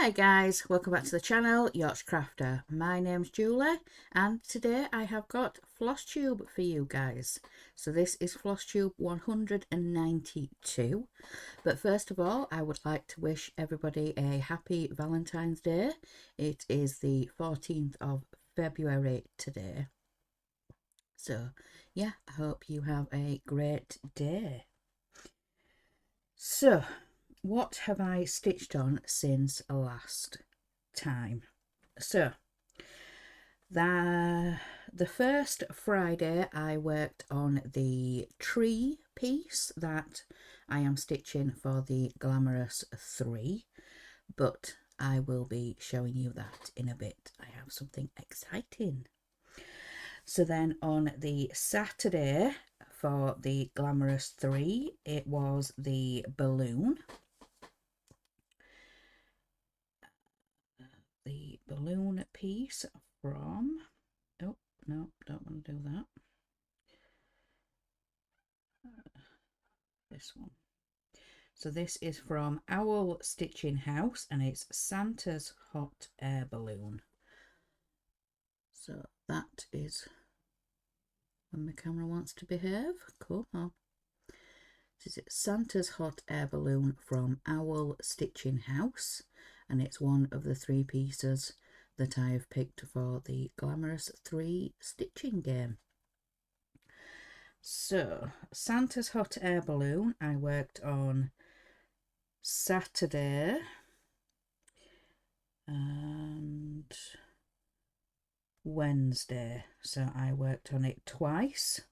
Hi guys, welcome back to the channel, Yacht Crafter. My name's Julie and today I have got Flosstube for you guys. So this is Flosstube 192. But first of all, I would like to wish everybody a happy Valentine's Day. It is the 14th of February today. So yeah, I hope you have a great day. So what have I stitched on since last time? So the first Friday I worked on the tree piece that I am stitching for the Glamorous 3, but I will be showing you that in a bit. I have something exciting. So then on the Saturday for the Glamorous 3, it was the balloon. The balloon piece from, oh no, don't want to do that, this one. So this is from Owl Stitching House and it's Santa's hot air balloon. So that is when the camera wants to behave. Come on. This is Santa's hot air balloon from Owl Stitching House, and it's one of the 3 pieces that I have picked for the Glamorous 3 stitching game. So Santa's hot air balloon I worked on Saturday and Wednesday, so I worked on it twice,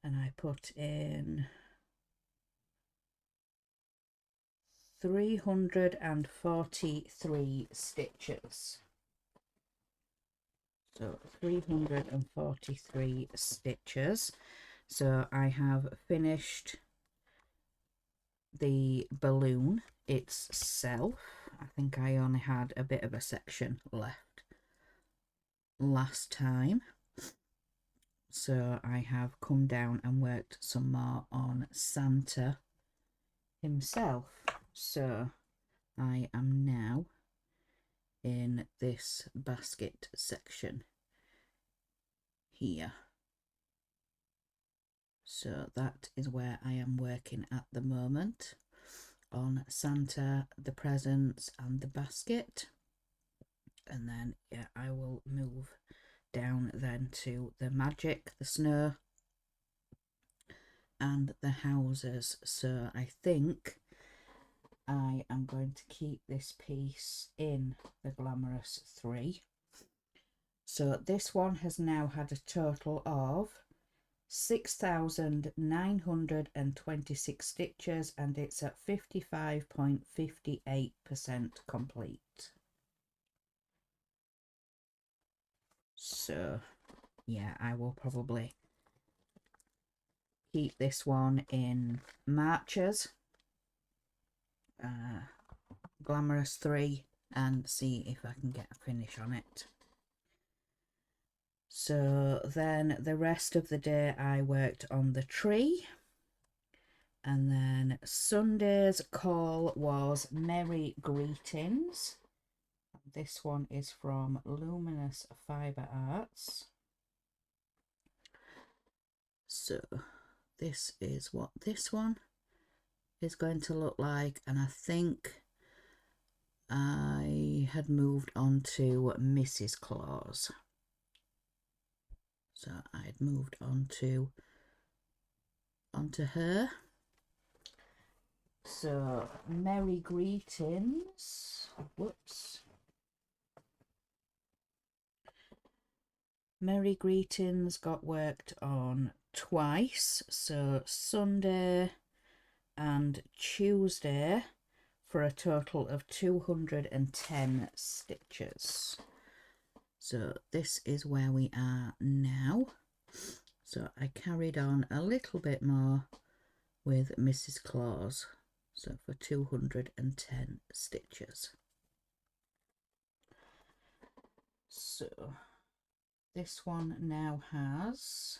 and I put in 343 stitches. So 343 stitches. So I have finished the balloon itself. I think I only had a bit of a section left last time. So I have come down and worked some more on Santa himself. So I am now in this basket section here. So that is where I am working at the moment, on Santa, the presents and the basket. And then yeah, I will move down then to the magic, the snow and the houses. So I think I am going to keep this piece in the Glamorous 3. So this one has now had a total of 6,926 stitches and it's at 55.58% complete. So yeah, I will probably keep this one in Marches, Glamorous 3, and see if I can get a finish on it. So then the rest of the day I worked on the tree, and then Sunday's call was Merry Greetings. This one is from Luminous Fibre Arts. So this is what this one is going to look like, and I think I had moved on to Mrs. Claus. So I had moved onto her. So Merry Greetings. Whoops. Merry Greetings got worked on twice. So Sunday and Tuesday for a total of 210 stitches. So this is where we are now. So I carried on a little bit more with Mrs. Claus, so for 210 stitches. So this one now has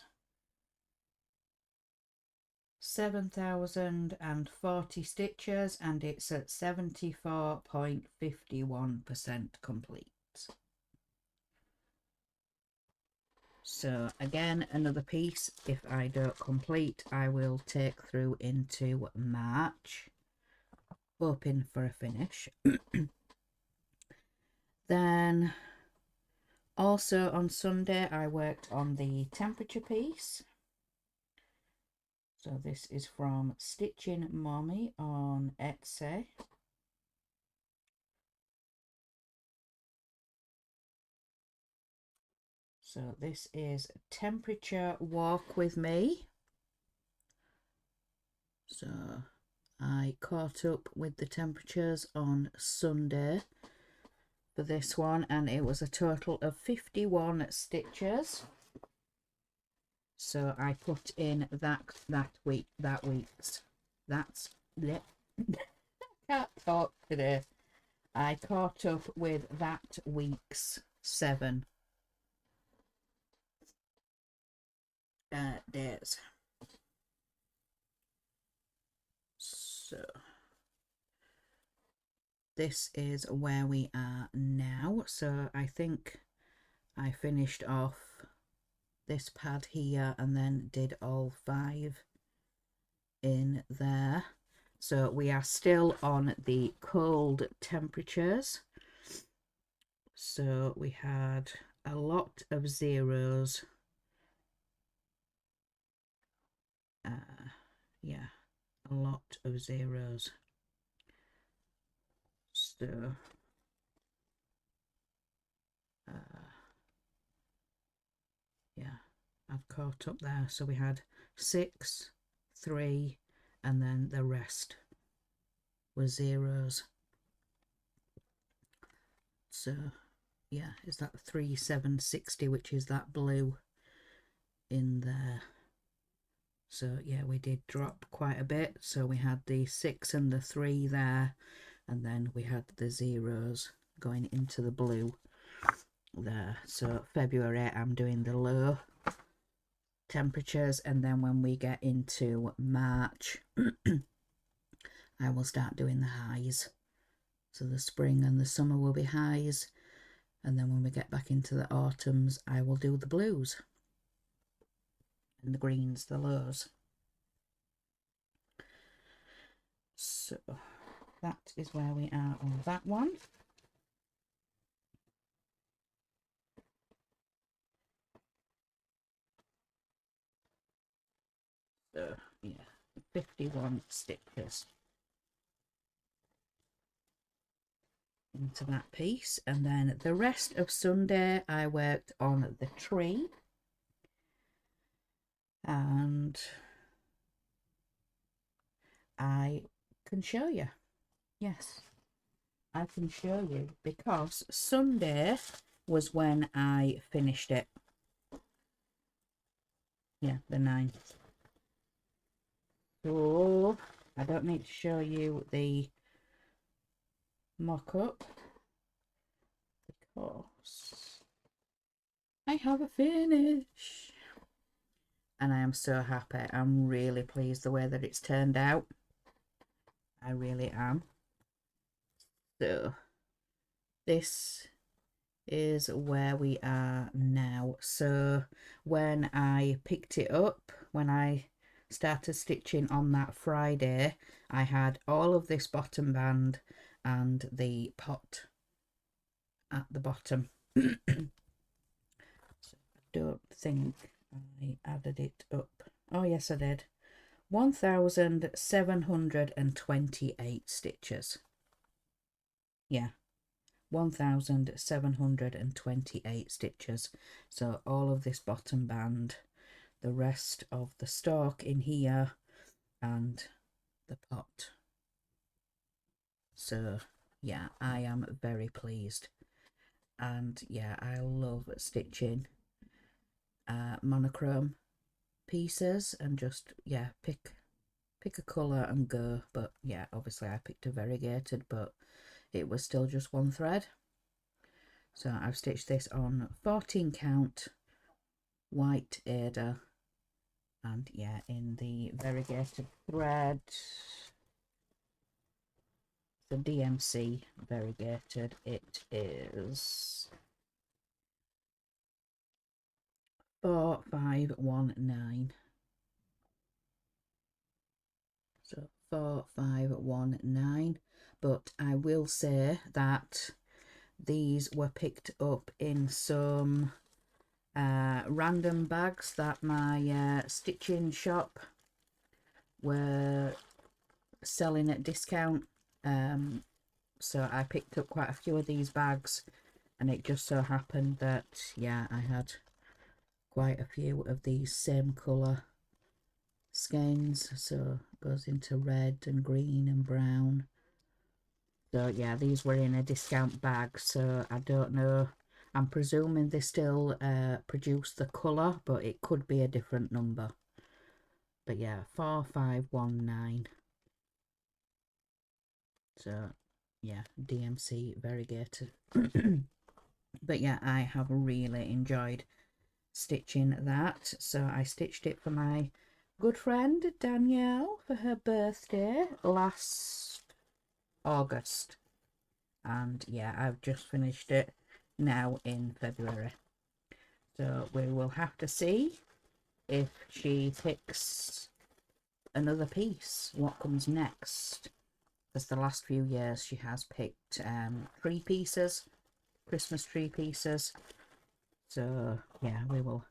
7,040 stitches and it's at 74.51% complete. So again, another piece, if I don't complete, I will take through into March, hoping for a finish. Then also on Sunday I worked on the temperature piece. So this is from Stitching Mommy on Etsy. So this is Temperature Walk with Me. So I caught up with the temperatures on Sunday for this one, and it was a total of 51 stitches. So I put in that week's. That's I can't talk today. I caught up with that week's 7 days. So this is where we are now. So I think I finished off this pad here and then did all 5 in there. So we are still on the cold temperatures. So we had a lot of zeros. Yeah, a lot of zeros. So yeah, I've caught up there. So we had 6, 3, and then the rest were zeros. So yeah, is that 3760, which is that blue in there. So yeah, we did drop quite a bit. So we had the 6 and the 3 there, and then we had the zeros going into the blue there. So February I'm doing the low temperatures, and then when we get into March I will start doing the highs. So the spring and the summer will be highs, and then when we get back into the autumns I will do the blues and the greens, the lows. So that is where we are on that one. So yeah, 51 stitches into that piece, and then the rest of Sunday I worked on the tree, and I can show you. Yes, I can show you, because Sunday was when I finished it. Yeah, the 9th. So I don't need to show you the mock-up because I have a finish, and I am so happy. I'm really pleased the way that it's turned out. I really am. So this is where we are now. So when I picked it up, when I started stitching on that Friday, I had all of this bottom band and the pot at the bottom. So I don't think I added it up. Oh yes, I did. 1,728 stitches. Yeah, 1,728 stitches. So all of this bottom band, the rest of the stalk in here, and the pot. So yeah, I am very pleased. And yeah, I love stitching monochrome pieces, and just yeah, pick a colour and go. But yeah, obviously I picked a variegated, but it was still just one thread. So I've stitched this on 14 count white Aida And yeah, in the variegated thread, the DMC variegated, it is 4519. So 4519. But I will say that these were picked up in some random bags that my stitching shop were selling at discount. So I picked up quite a few of these bags, and it just so happened that, yeah, I had quite a few of these same colour skeins. So it goes into red and green and brown. So yeah, these were in a discount bag, so I don't know. I'm presuming they still produce the colour, but it could be a different number. But yeah, 4519. So yeah, DMC variegated. But yeah, I have really enjoyed stitching that. So I stitched it for my good friend Danielle for her birthday last August. And yeah, I've just finished it now in February. So we will have to see if she picks another piece, what comes next. Because the last few years she has picked tree pieces, Christmas tree pieces. So yeah, we will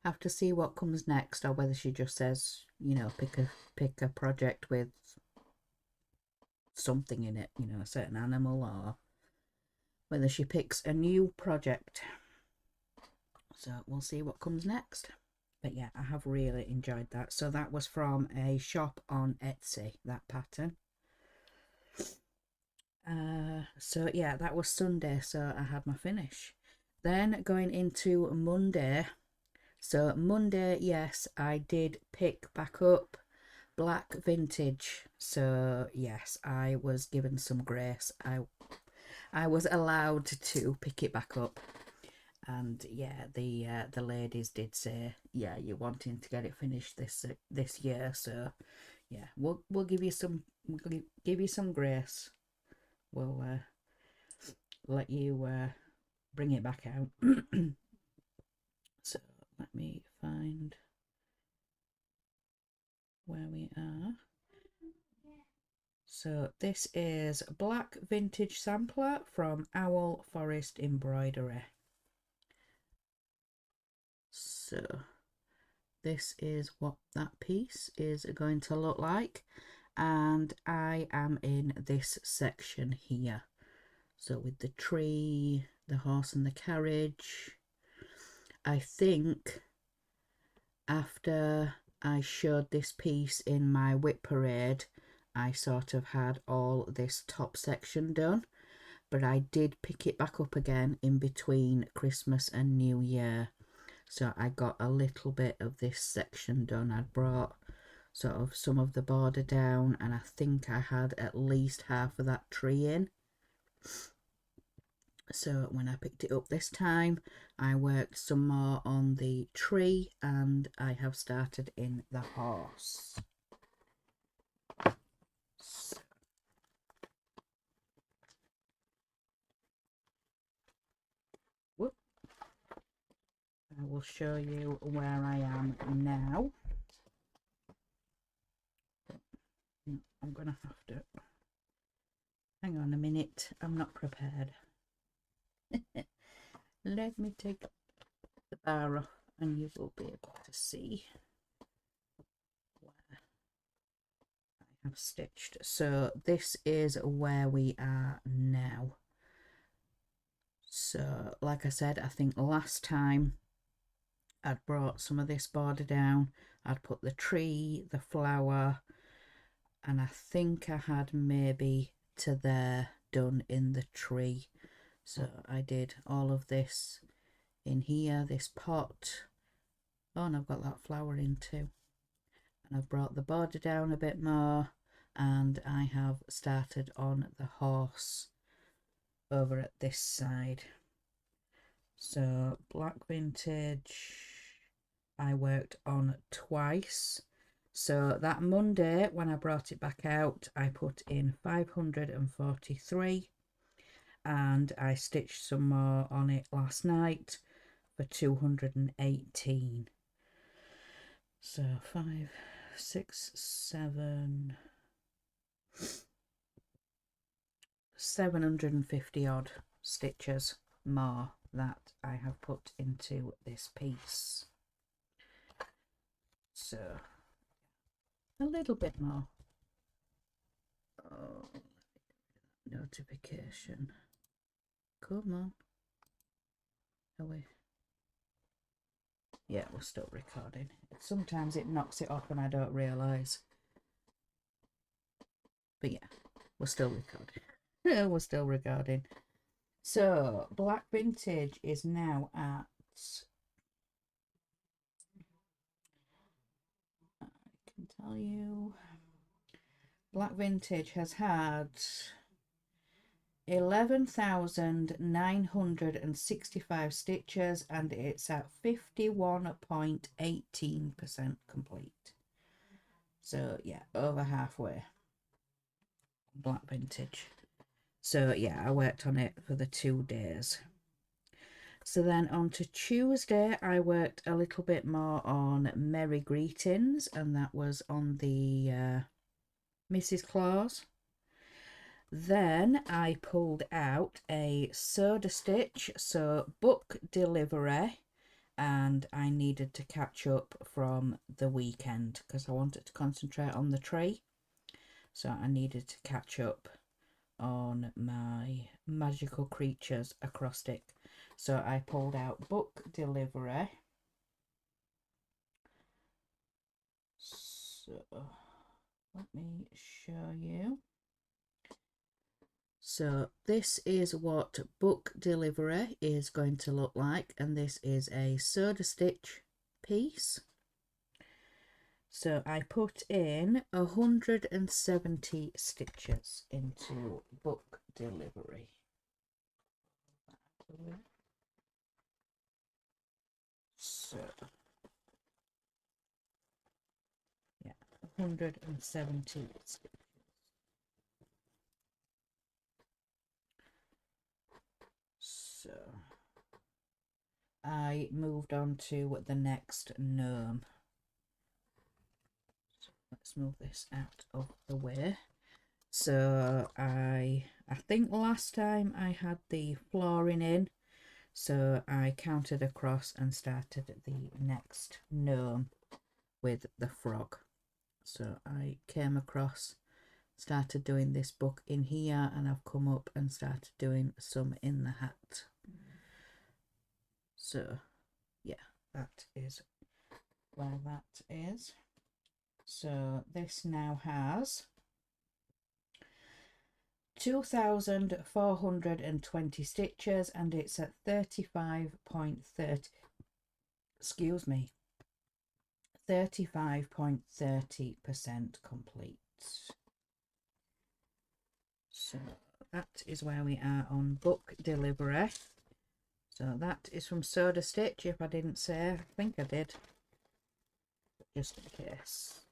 have to see what comes next, or whether she just says, you know, pick a project with something in it, you know, a certain animal, or whether she picks a new project. So we'll see what comes next. But yeah, I have really enjoyed that. So that was from a shop on Etsy, that pattern. So yeah, that was Sunday, so I had my finish. Then going into Monday. So Monday, yes, I did pick back up black vintage. So yes, I was given some grace. I was allowed to pick it back up. And yeah, the ladies did say, yeah, you're wanting to get it finished this year, so yeah, we'll give you some grace. We'll let you bring it back out. So let me find where we are. So this is Black Vintage Sampler from Owl Forest Embroidery. So this is what that piece is going to look like, and I am in this section here. So with the tree, the horse and the carriage. I think after I showed this piece in my whip parade, I sort of had all this top section done, but I did pick it back up again in between Christmas and New Year. So I got a little bit of this section done. I'd brought sort of some of the border down, and I think I had at least half of that tree in. So when I picked it up this time, I worked some more on the tree, and I have started in the horse. So I will show you where I am now. I'm gonna have to hang on a minute. I'm not prepared. Let me take the bar off and you will be able to see where I have stitched. So this is where we are now. So like I said, I think last time I'd brought some of this border down. I'd put the tree, the flower, and I think I had maybe to there done in the tree. So I did all of this in here, this pot. Oh, and I've got that flower in too. And I've brought the border down a bit more, and I have started on the horse over at this side. So black vintage, I worked on twice. So that Monday when I brought it back out, I put in 543 and I stitched some more on it last night for 218. So 5, 6, 7, 750 odd stitches more that I have put into this piece. So a little bit more. Oh, notification. Come on. Are we? Yeah, we're still recording. Sometimes it knocks it off and I don't realise. But yeah, we're still recording. We're still recording. So, Black Vintage is now at... I can tell you... Black Vintage has had 11,965 stitches and it's at 51.18% complete. So yeah, over halfway. Black Vintage. So yeah, I worked on it for the 2 days. So then on to Tuesday, I worked a little bit more on Merry Greetings, and that was on the Mrs. Claus. Then I pulled out a soda stitch, so book delivery, and I needed to catch up from the weekend because I wanted to concentrate on the tree. So I needed to catch up on my magical creatures acrostic. So I pulled out book delivery. So let me show you. So this is what book delivery is going to look like, and this is a soda stitch piece. So I put in 170 stitches into book delivery. So yeah, 170 stitches. So I moved on to the next gnome. So let's move this out of the way. So I think last time I had the flooring in, so I counted across and started the next gnome with the frog. So I came across, started doing this book in here, and I've come up and started doing some in the hat. So yeah, that is where that is. So this now has 2,420 stitches and it's at 35.30, excuse me, 35.30% complete. So that is where we are on book delivery. So that is from Soda Stitch. If I didn't say, I think I did, just in case.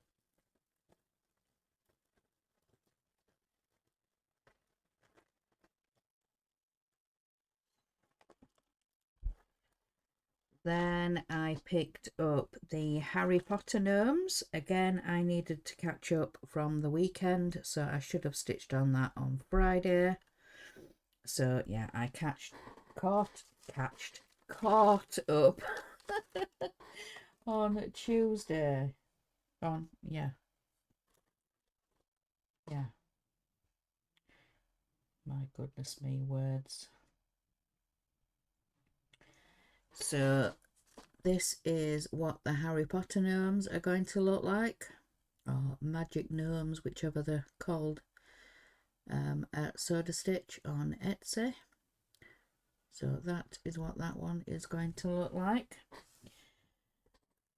Then I picked up the Harry Potter gnomes. Again, I needed to catch up from the weekend, so I should have stitched on that on Friday. So yeah, I caught up on Tuesday. Yeah. My goodness me, words. So this is what the Harry Potter gnomes are going to look like, or magic gnomes, whichever they're called, at Soda Stitch on Etsy. So that is what that one is going to look like.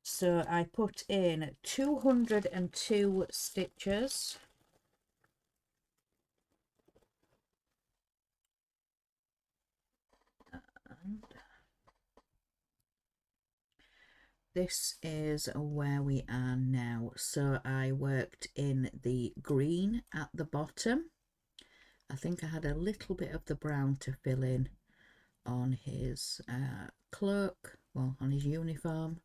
So I put in 202 stitches. And this is where we are now. So I worked in the green at the bottom. I think I had a little bit of the brown to fill in on his cloak, well, on his uniform.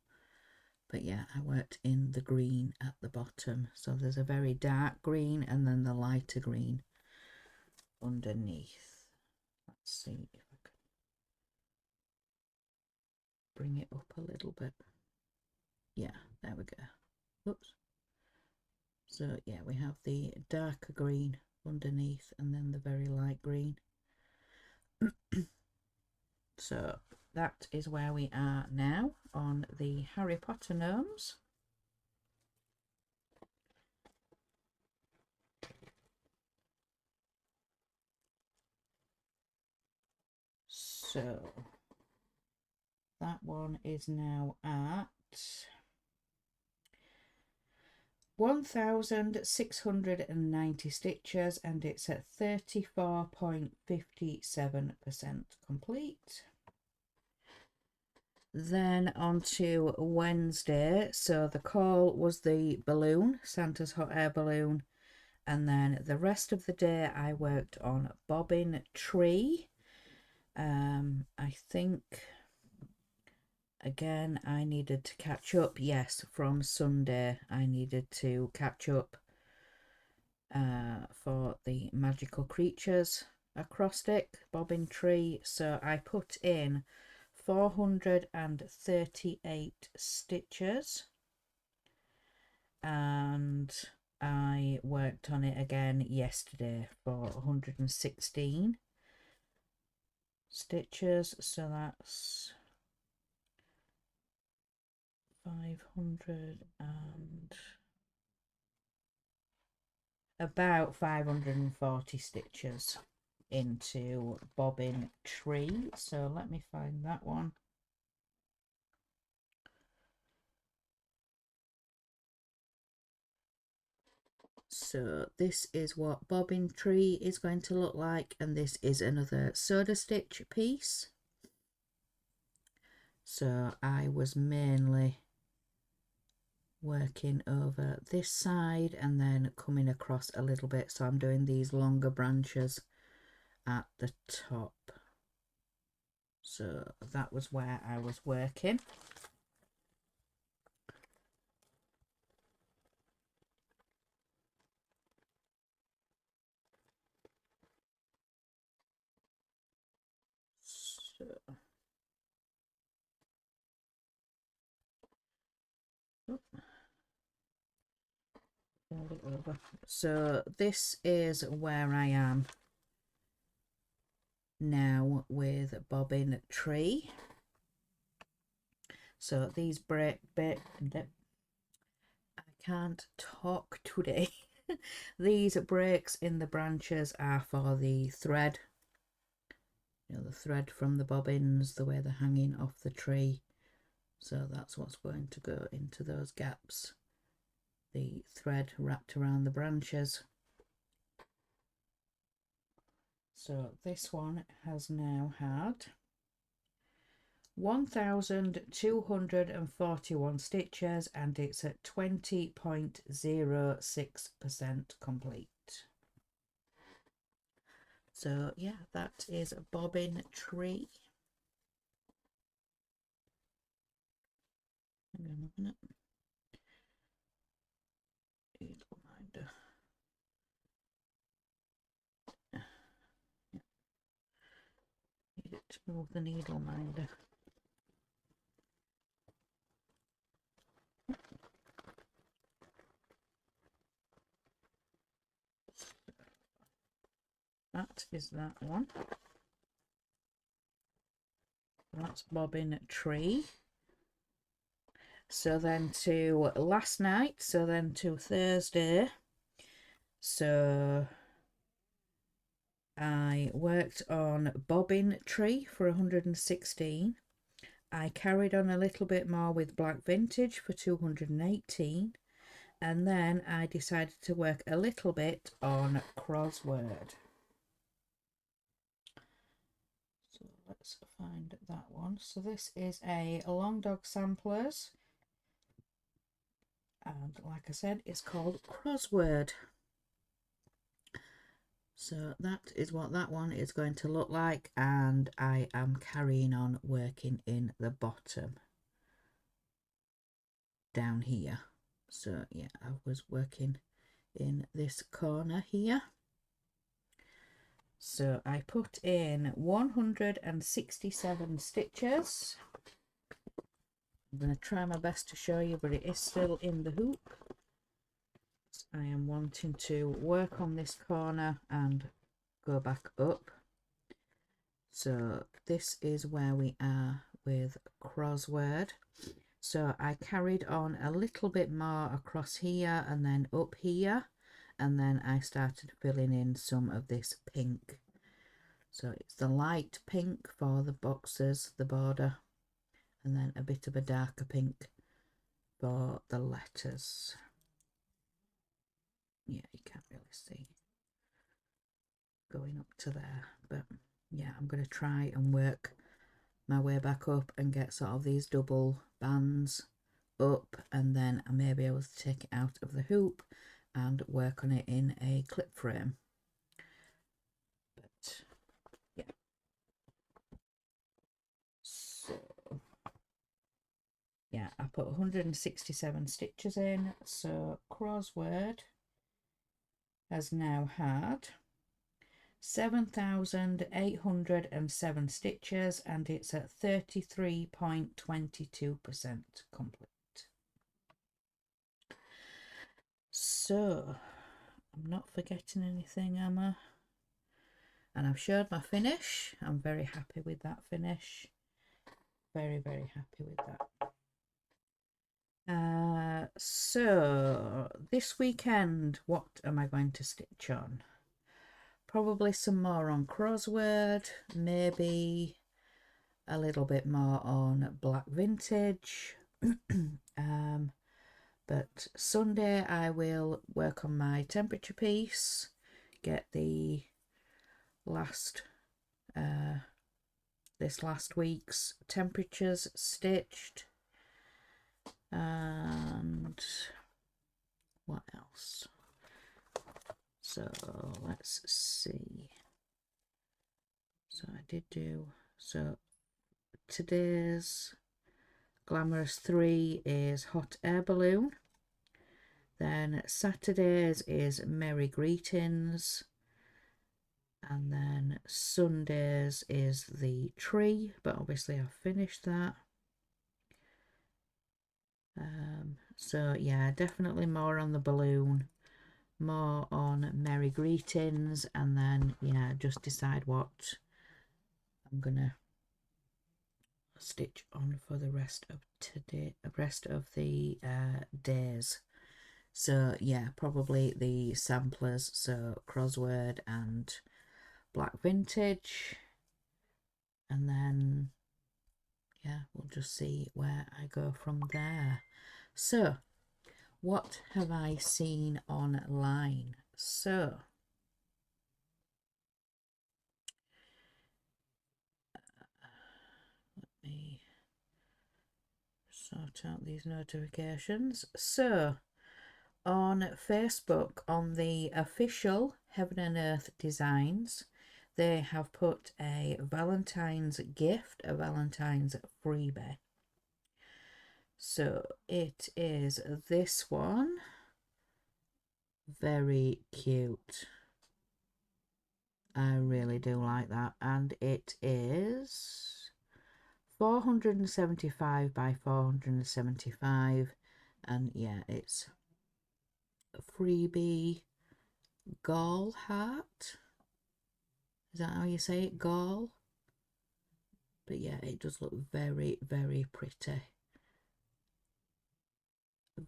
But yeah, I worked in the green at the bottom. So there's a very dark green and then the lighter green underneath. Let's see if I can bring it up a little bit. Yeah, there we go. Oops. So yeah, we have the darker green underneath and then the very light green. So that is where we are now on the Harry Potter gnomes. So that one is now at 1,690 stitches and it's at 34.57% complete. Then on to Wednesday. So the call was the balloon, Santa's hot air balloon. And then the rest of the day I worked on bobbin tree. I think, again, I needed to catch up. Yes, from Sunday I needed to catch up for the magical creatures acrostic bobbin tree. So I put in 438 stitches and I worked on it again yesterday for 116 stitches, so that's 500 and about 540 stitches into bobbin tree. So let me find that one. So this is what bobbin tree is going to look like, and this is another soda stitch piece. So I was mainly working over this side and then coming across a little bit, so I'm doing these longer branches at the top. So that was where I was working. So, fold it over. So this is where I am now with bobbin tree. So these I can't talk today. These breaks in the branches are for the thread, you know, the thread from the bobbins, the way they're hanging off the tree. So that's what's going to go into those gaps, the thread wrapped around the branches. So this one has now had 1,241 stitches and it's at 20.06% complete. So yeah, that is a bobbin tree. Hang on a minute. Needle minder. Need it to move the needle minder. That is that one. That's bobbin tree. So then to last night, so then to Thursday. So I worked on bobbin tree for 116. I carried on a little bit more with black vintage for 218. And then I decided to work a little bit on crossword. So let's find that one. So this is a Long Dog Samplers And like I said, it's called Crossword. So that is what that one is going to look like, and I am carrying on working in the bottom down here. So yeah, I was working in this corner here. So I put in 167 stitches. I'm going to try my best to show you, but it is still in the hoop. I am wanting to work on this corner and go back up. So this is where we are with Crossword. So I carried on a little bit more across here and then up here, and then I started filling in some of this pink. So it's the light pink for the boxes, the border, and then a bit of a darker pink for the letters. Yeah, you can't really see going up to there, but yeah, I'm going to try and work my way back up and get sort of these double bands up, and then I may be able to take it out of the hoop and work on it in a clip frame. But yeah, so yeah, I put 167 stitches in. So Crossword has now had 7,807 stitches, and it's at 33.22% complete. So I'm not forgetting anything, am I? And I've showed my finish. I'm very happy with that finish. Very, very happy with that. So this weekend, what am I going to stitch on? Probably some more on Crossword, maybe a little bit more on Black Vintage. But Sunday I will work on my temperature piece, get the last this last week's temperatures stitched, and what else? So let's see. So I did do, so today's Glamorous 3 is Hot Air Balloon. Then Saturday's is Merry Greetings. And then Sunday's is the tree, but obviously I've finished that. So yeah, definitely more on the balloon, more on Merry Greetings, and then yeah, just decide what I'm gonna stitch on for the rest of today, rest of the days. So yeah, probably the samplers, so Crossword and Black Vintage, and then yeah, we'll just see where I go from there. So what have I seen online? So let me sort out these notifications. So on Facebook, on the official Heaven and Earth Designs, they have put a Valentine's gift, a Valentine's freebie. So it is this one. Very cute. I really do like that. And it is 475 by 475. And yeah, it's a freebie gall heart. Is that how you say it? Gall? But yeah, it does look very, very pretty.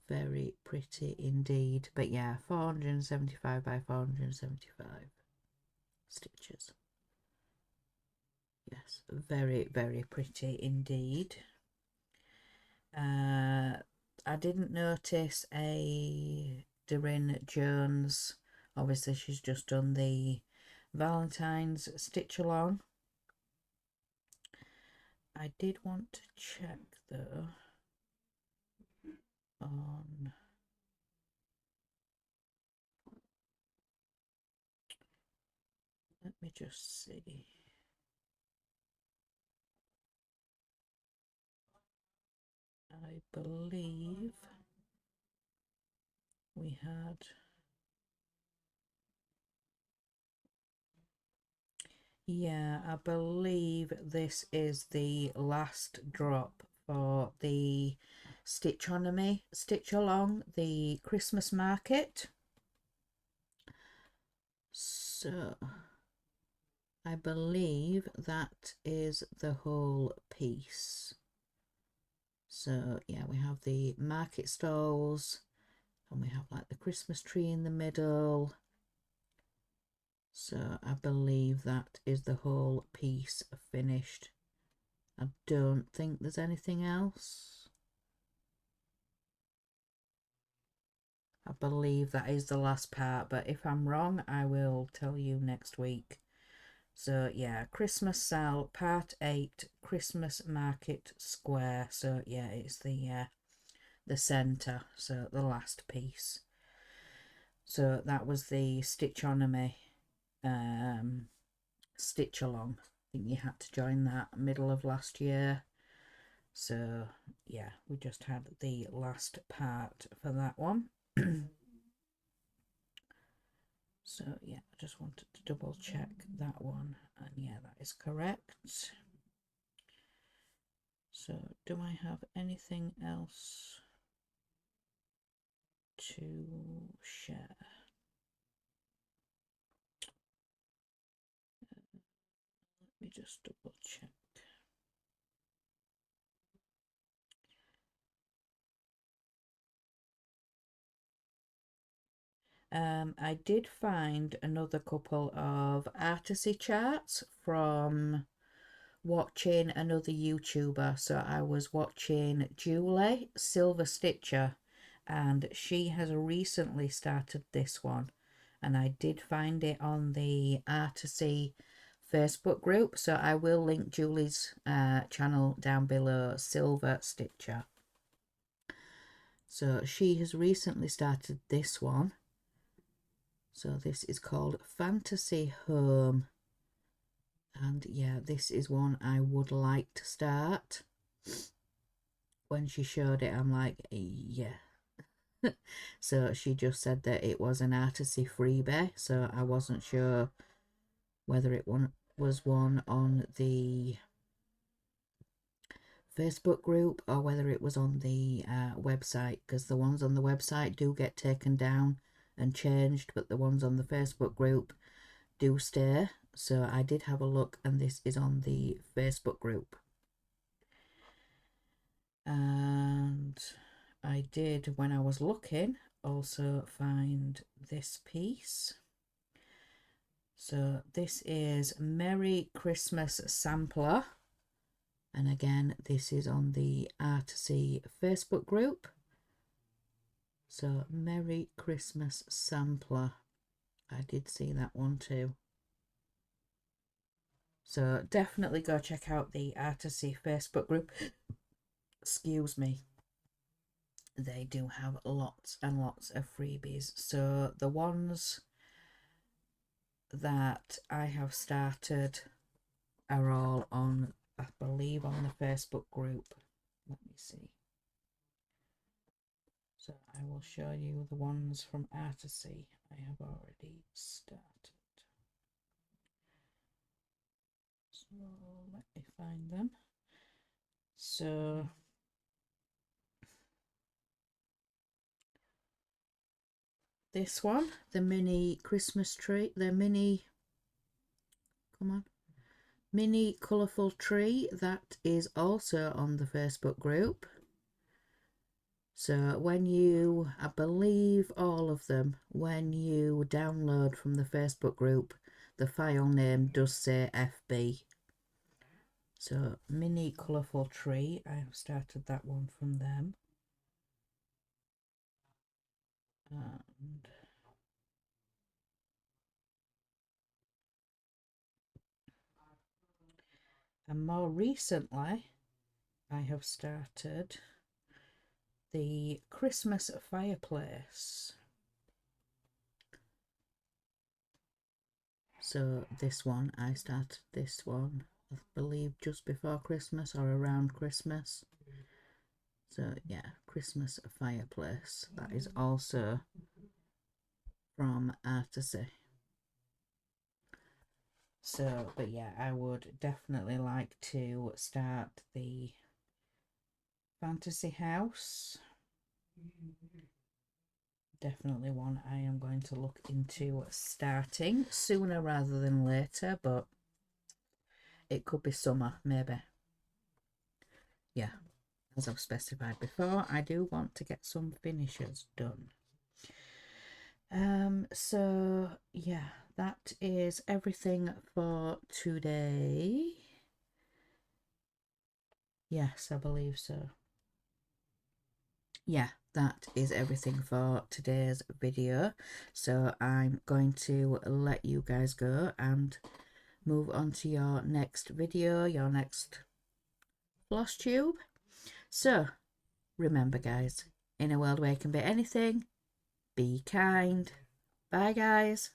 Very pretty indeed. But yeah, 475 by 475 stitches. Yes, very, very pretty indeed. I didn't notice a Doreen Jones. Obviously, she's just done the Valentine's stitch along. I did want to check though on just see. I believe we had, yeah, I believe this is the last drop for the Stitchonomy Stitch Along, the Christmas market. So I believe that is the whole piece. So yeah, we have the market stalls and we have like the Christmas tree in the middle. So I believe that is the whole piece finished. I don't think there's anything else. I believe that is the last part, but if I'm wrong, I will tell you next week. So yeah, Christmas Sal, part 8, Christmas Market Square. So yeah, it's the centre, so the last piece. So that was the Stitchonomy Stitch Along. I think you had to join that middle of last year. So yeah, we just had the last part for that one. So yeah, I just wanted to double check that one, and yeah, that is correct. So do I have anything else to share? Let me just double check. I did find another couple of artisy charts from watching another YouTuber. So I was watching Julie Silver Stitcher, and she has recently started this one, and I did find it on the Artisy Facebook group, so I will link Julie's channel down below, Silver Stitcher. So she has recently started this one. So this is called Fantasy Home. And yeah, this is one I would like to start. When she showed it, I'm like, yeah. So she just said that it was an Artisy freebie. So I wasn't sure whether it was one on the Facebook group or whether it was on the website, because the ones on the website do get taken down and changed, but the ones on the Facebook group do stay. So I did have a look, and this is on the Facebook group. And I did, when I was looking, also find this piece. So this is Merry Christmas Sampler. And again, this is on the Artisy Facebook group. So Merry Christmas Sampler. I did see that one too. So definitely go check out the Artisy Facebook group. Excuse me. They do have lots and lots of freebies. So the ones that I have started are all on, I believe, on the Facebook group. Let me see. So I will show you the ones from Artisy I have already started. So let me find them. So this one, the mini Christmas tree, the mini, come on, mini colourful tree, that is also on the Facebook group. So when you, I believe all of them, when you download from the Facebook group, the file name does say FB. So mini colourful tree, I have started that one from them. And more recently, I have started the Christmas fireplace. So this one, I started this one, I believe, just before Christmas or around Christmas. So yeah, Christmas fireplace. That is also from Artisy. So, but yeah, I would definitely like to start the fantasy house. Definitely one I am going to look into starting sooner rather than later, but it could be summer, maybe. Yeah, as I've specified before, I do want to get some finishes done. So yeah, that is everything for today. Yes, I believe so. Yeah, that is everything for today's video. So I'm going to let you guys go and move on to your next video, your next Flosstube. So remember, guys, in a world where it can be anything, be kind. Bye, guys.